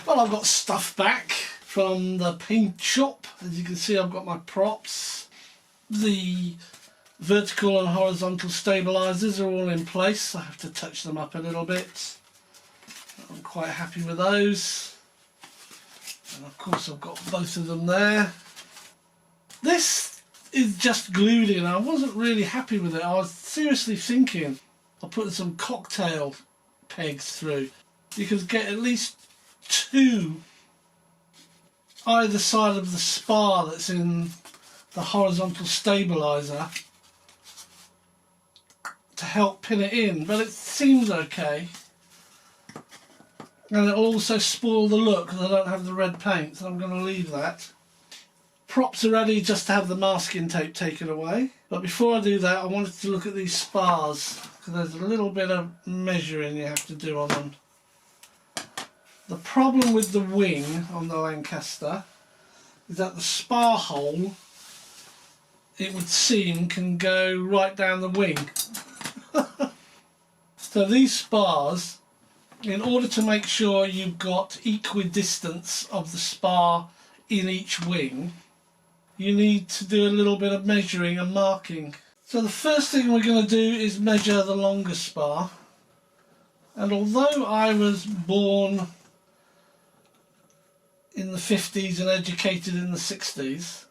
Well, I've got stuff back from the paint shop. As you can see, I've got my props. The vertical and horizontal stabilizers are all in place. I have to touch them up a little bit. I'm quite happy with those. And of course I've got both of them there. This is just glued in. I wasn't really happy with it. I was seriously thinking of putting some cocktail pegs through. You could get at least 2 either side of the spar that's in the horizontal stabilizer to help pin it in, but it seems okay. And it'll also spoil the look because I don't have the red paint, so I'm going to leave that. Props are ready just to have the masking tape taken away. But before I do that, I wanted to look at these spars because there's a little bit of measuring you have to do on them. The problem with the wing on the Lancaster is that the spar hole, it would seem, can go right down the wing. So these spars, in order to make sure you've got equidistance of the spar in each wing, you need to do a little bit of measuring and marking. So the first thing we're going to do is measure the longer spar. And although I was born in the 50s and educated in the 60s,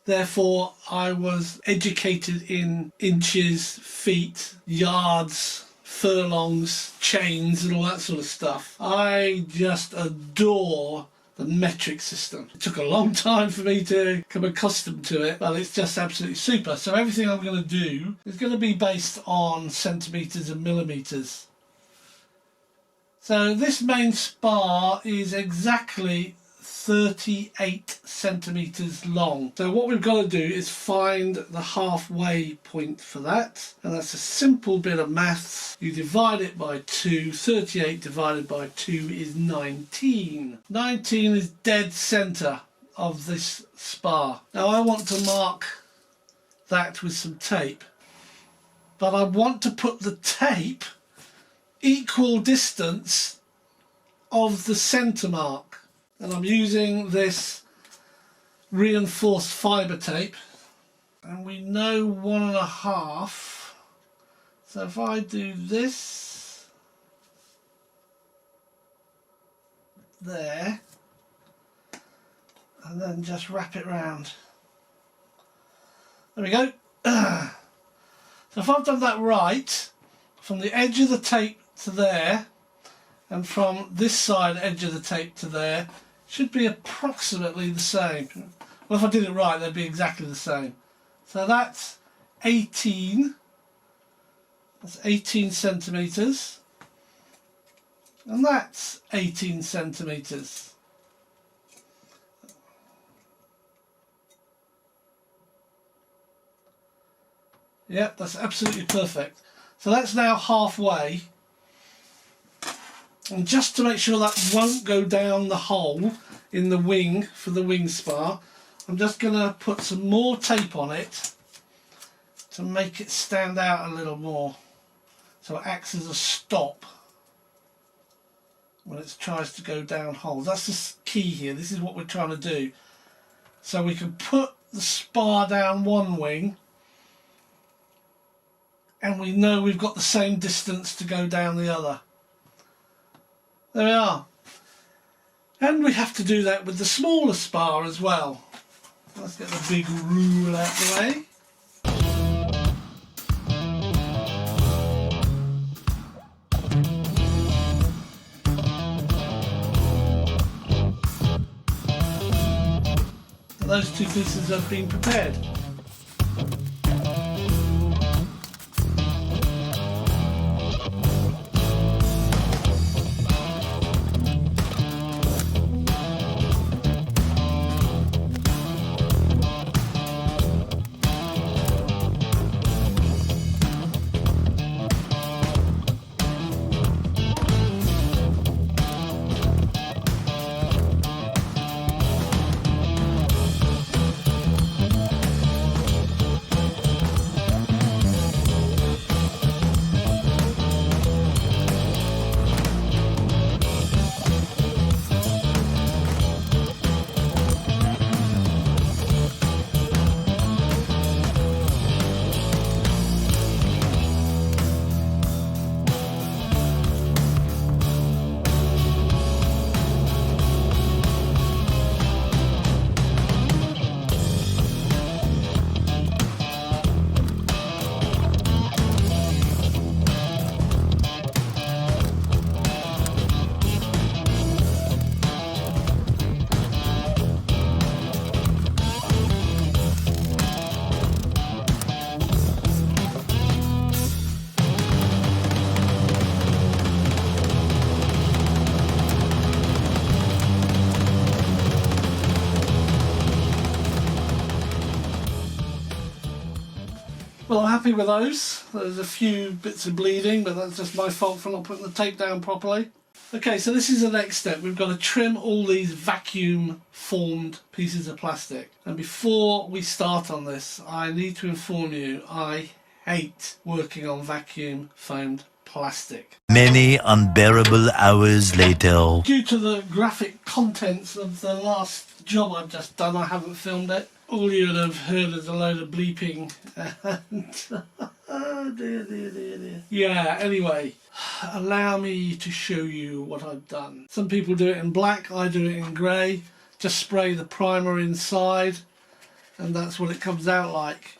therefore I was educated in inches, feet, yards, furlongs, chains and all that sort of stuff. I just adore the metric system. It took a long time for me to become accustomed to it, but it's just absolutely super. So everything I'm going to do is going to be based on centimetres and millimetres. So this main spar is exactly 38 centimetres long. So what we've got to do is find the halfway point for that, and that's a simple bit of maths. You divide it by 2. 38 divided by 2 is 19. 19 is dead centre of this spar. Now I want to mark that with some tape, but I want to put the tape equal distance of the centre mark. And I'm using this reinforced fibre tape, and we know 1.5. So if I do this there and then just wrap it round, there we go. So if I've done that right, from the edge of the tape to there and from this side edge of the tape to there, should be approximately the same. Well, if I did it right, they'd be exactly the same. So that's 18. That's 18 centimetres. And that's 18 centimetres. Yep, that's absolutely perfect. So that's now halfway. And just to make sure that won't go down the hole in the wing for the wing spar, I'm just going to put some more tape on it to make it stand out a little more, so it acts as a stop when it tries to go down holes. That's the key here. This is what we're trying to do. So we can put the spar down one wing and we know we've got the same distance to go down the other. There we are. And we have to do that with the smaller spar as well. Let's get the big rule out of the way. And those two pieces have been prepared. Well, I'm happy with those. There's a few bits of bleeding, but that's just my fault for not putting the tape down properly. Okay, so this is the next step. We've got to trim all these vacuum formed pieces of plastic. And before we start on this, I need to inform you, I hate working on vacuum foamed plastic. Many unbearable hours later. Due to the graphic contents of the last job I've just done, I haven't filmed it. All you'd have heard is a load of bleeping and oh dear. Yeah, anyway, allow me to show you what I've done. Some people do it in black, I do it in grey. Just spray the primer inside and that's what it comes out like.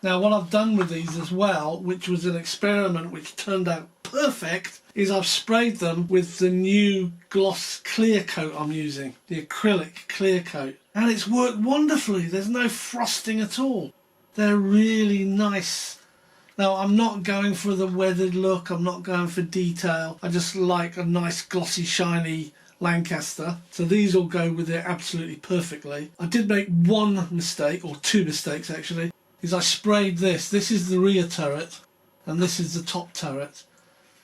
Now what I've done with these as well, which was an experiment which turned out perfect, is I've sprayed them with the new gloss clear coat I'm using, the acrylic clear coat. And it's worked wonderfully. There's no frosting at all. They're really nice. Now I'm not going for the weathered look, I'm not going for detail. I just like a nice glossy shiny Lancaster. So these all go with it absolutely perfectly. I did make one mistake, or two mistakes actually, is I sprayed this. This is the rear turret and this is the top turret.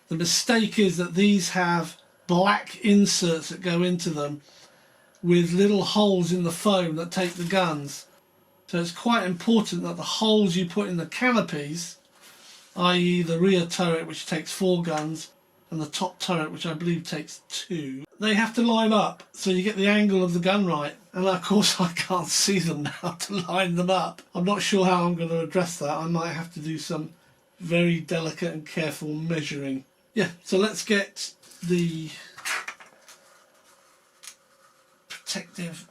The mistake is that these have black inserts that go into them with little holes in the foam that take the guns. So it's quite important that the holes you put in the canopies, i.e. the rear turret which takes 4 guns and the top turret which I believe takes 2, they have to line up so you get the angle of the gun right. And of course I can't see them now to line them up. I'm not sure how I'm going to address that. I might have to do some very delicate and careful measuring. Yeah, so let's get the protective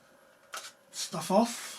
stuff off.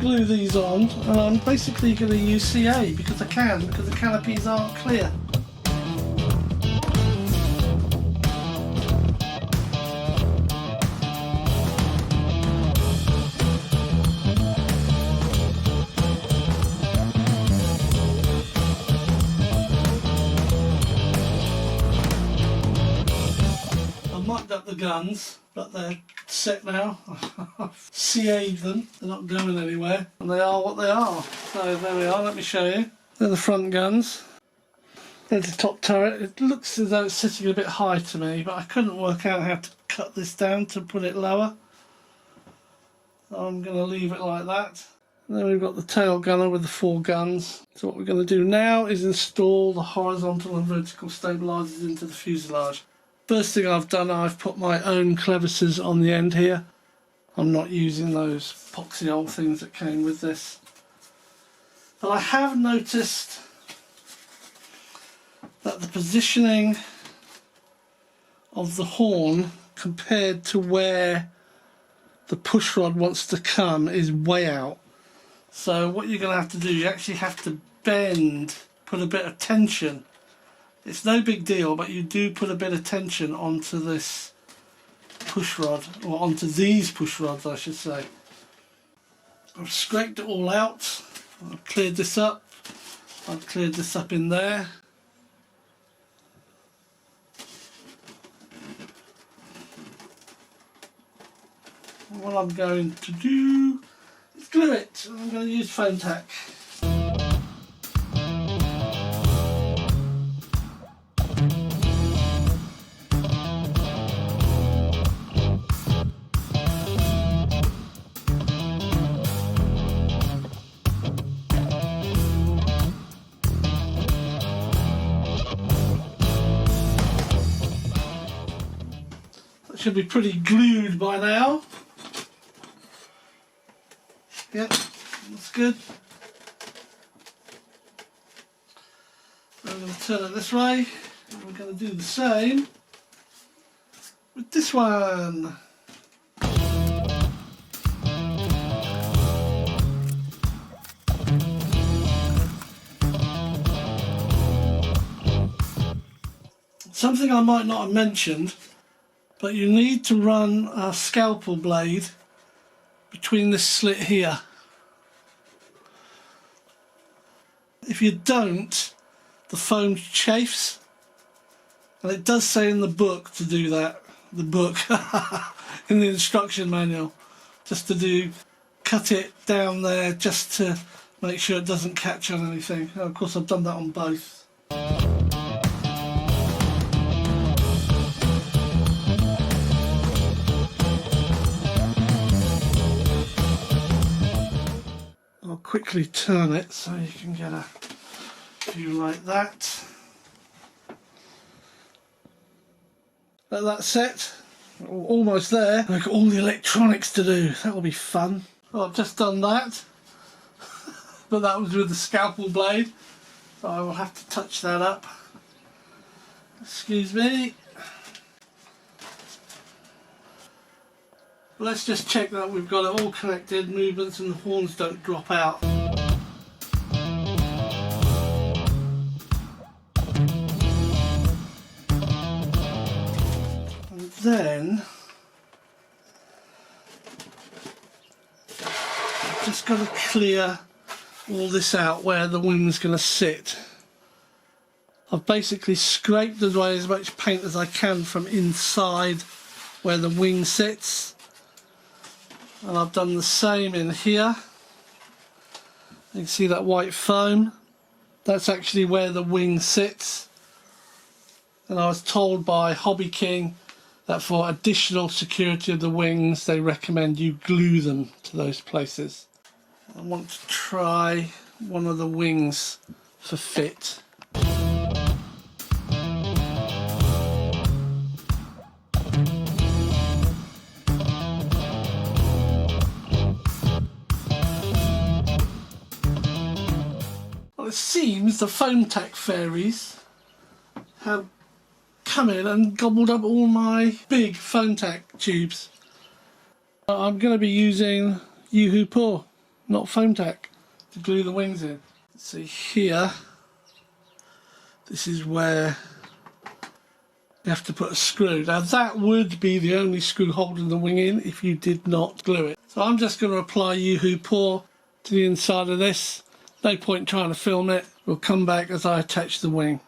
Glue these on, and I'm basically going to use CA because I can, because the canopies aren't clear. I've mocked up the guns, but they're set now. I've CA'd them, they're not going anywhere, and they are what they are. So there we are, let me show you. They're the front guns. There's the top turret. It looks as though it's sitting a bit high to me, but I couldn't work out how to cut this down to put it lower. So I'm going to leave it like that. And then we've got the tail gunner with the 4 guns. So what we're going to do now is install the horizontal and vertical stabilisers into the fuselage. First thing I've done, I've put my own clevises on the end here. I'm not using those epoxy old things that came with this. But I have noticed that the positioning of the horn compared to where the push rod wants to come is way out. So what you're going to have to do, you actually have to bend, put a bit of tension. It's no big deal, but you do put a bit of tension onto this push rod, or onto these push rods I should say. I've scraped it all out, I've cleared this up, I've cleared this up in there. And what I'm going to do is glue it. I'm going to use foam tack. Should be pretty glued by now. Yep, that's good. I'm going to turn it this way. And we're going to do the same with this one. something I might not have mentioned, but you need to run a scalpel blade between this slit here. If you don't, the foam chafes, and it does say in the book to do that. The book, in the instruction manual, just to cut it down there just to make sure it doesn't catch on anything. And of course I've done that on both. I'll quickly turn it so you can get a view like that. That's it. Almost there. I've got all the electronics to do. That'll be fun. Well, I've just done that. But that was with the scalpel blade. So I will have to touch that up. Excuse me. Let's just check that we've got it all connected, movements and the horns don't drop out. And then I've just got to clear all this out where the wing's going to sit. I've basically scraped away as much paint as I can from inside where the wing sits. And I've done the same in here. You can see that white foam. That's actually where the wing sits. And I was told by Hobby King that for additional security of the wings, they recommend you glue them to those places. I want to try one of the wings for fit. Well, it seems the foam tack fairies have come in and gobbled up all my big foam tack tubes. I'm going to be using Yoo-Hoo Paw, not foam tack, to glue the wings in. See here, this is where you have to put a screw. Now that would be the only screw holding the wing in if you did not glue it. So I'm just going to apply Yoo-Hoo Paw to the inside of this. No point trying to film it. We'll come back as I attach the wing.